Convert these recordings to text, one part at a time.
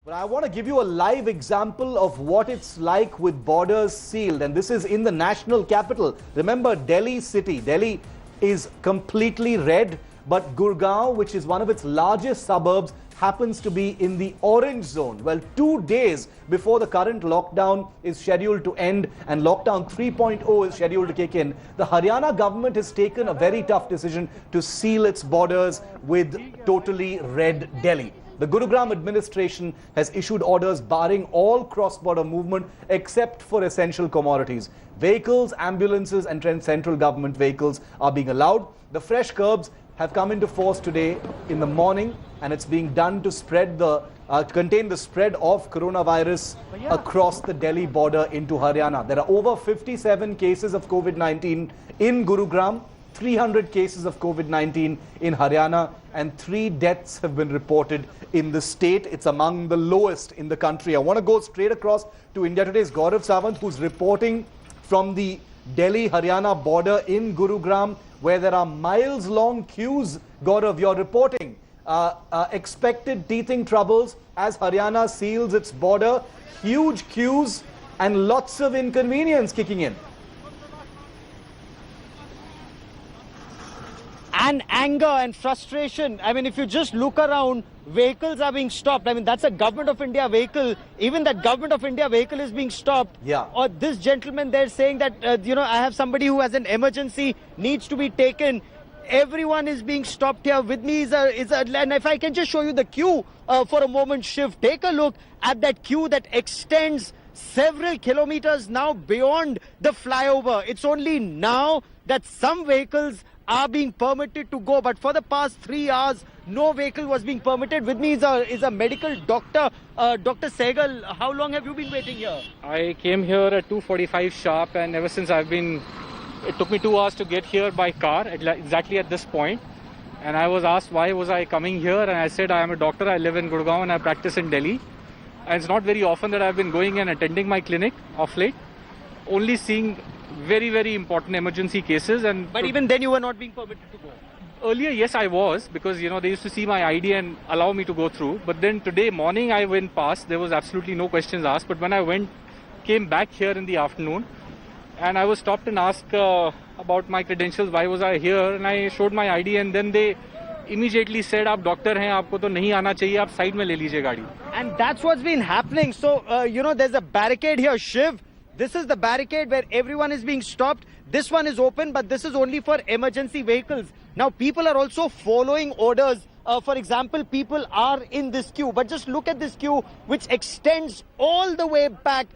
But I want to give you a live example of what it's like with borders sealed. And this is in the national capital. Remember, Delhi city. Delhi is completely red. But Gurgaon, which is one of its largest suburbs, happens to be in the orange zone. Well, 2 days before the current lockdown is scheduled to end and lockdown 3.0 is scheduled to kick in, the Haryana government has taken a very tough decision to seal its borders with totally red Delhi. The Gurugram administration has issued orders barring all cross-border movement except for essential commodities. Vehicles, ambulances and central government vehicles are being allowed. The fresh curbs have come into force today in the morning, and it's being done to spread the contain the spread of coronavirus across the Delhi border into Haryana. There are over 57 cases of COVID-19 in Gurugram, 300 cases of COVID-19 in Haryana, and 3 deaths have been reported in the state. It's among the lowest in the country. I want to go straight across to India Today's Gaurav Sawant, who's reporting from the Delhi-Haryana border in Gurugram, where there are miles-long queues. Gaurav, you're reporting expected teething troubles as Haryana seals its border, huge queues and lots of inconvenience kicking in. And anger and frustration. I mean, if you just look around, vehicles are being stopped. I mean, that's a Government of India vehicle. Even that Government of India vehicle is being stopped. Yeah. Or this gentleman, they're saying that, I have somebody who has an emergency, needs to be taken. Everyone is being stopped here. With me and if I can just show you the queue for a moment, Shiv, take a look at that queue that extends several kilometers now beyond the flyover. It's only now that some vehicles are being permitted to go, but for the past 3 hours, no vehicle was being permitted. With me is a medical doctor, Dr. Sehgal. How long have you been waiting here? I came here at 2:45 sharp, and ever since it took me 2 hours to get here by car, exactly at this point. And I was asked why was I coming here, and I said I am a doctor, I live in Gurgaon and I practice in Delhi. And it's not very often that I've been going and attending my clinic of late, only seeing very, very important emergency cases. But even then you were not being permitted to go? Earlier, yes, I was, because, they used to see my ID and allow me to go through. But then today morning I went past, there was absolutely no questions asked. But when I came back here in the afternoon, and I was stopped and asked about my credentials, why was I here, and I showed my ID, and then they immediately said, "Aap doctor hain, aapko to nahi aana chahiye, aap side mein le lijiye gaadi." And that's what's been happening. So, there's a barricade here, Shiv. This is the barricade where everyone is being stopped. This one is open, but this is only for emergency vehicles. Now, people are also following orders. For example, people are in this queue. But just look at this queue, which extends all the way back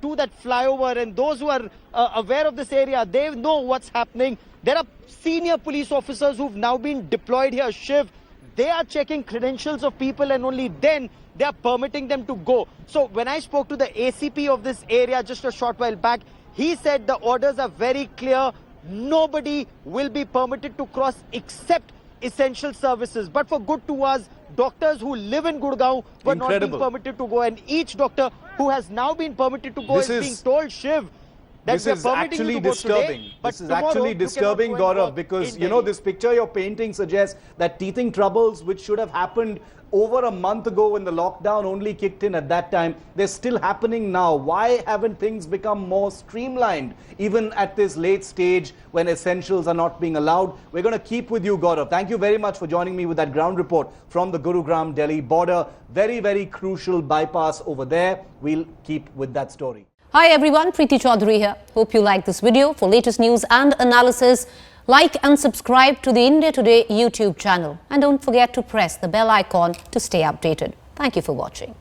to that flyover. And those who are aware of this area, they know what's happening. There are senior police officers who've now been deployed here, Shiv. They are checking credentials of people, and only then they are permitting them to go. So when I spoke to the ACP of this area just a short while back, he said the orders are very clear. Nobody will be permitted to cross except essential services. But for good 2 hours, doctors who live in Gurgaon were not being permitted to go. And each doctor who has now been permitted to go is being told, Shiv, that this is actually disturbing. This is actually disturbing, Gaurav, because, this picture you're painting suggests that teething troubles, which should have happened over a month ago when the lockdown only kicked in at that time, they're still happening now. Why haven't things become more streamlined, even at this late stage when essentials are not being allowed? We're going to keep with you, Gaurav. Thank you very much for joining me with that ground report from the Gurugram Delhi border. Very, very crucial bypass over there. We'll keep with that story. Hi everyone, Preeti Chaudhary here. Hope you like this video. For latest news and analysis, like and subscribe to the India Today YouTube channel. And don't forget to press the bell icon to stay updated. Thank you for watching.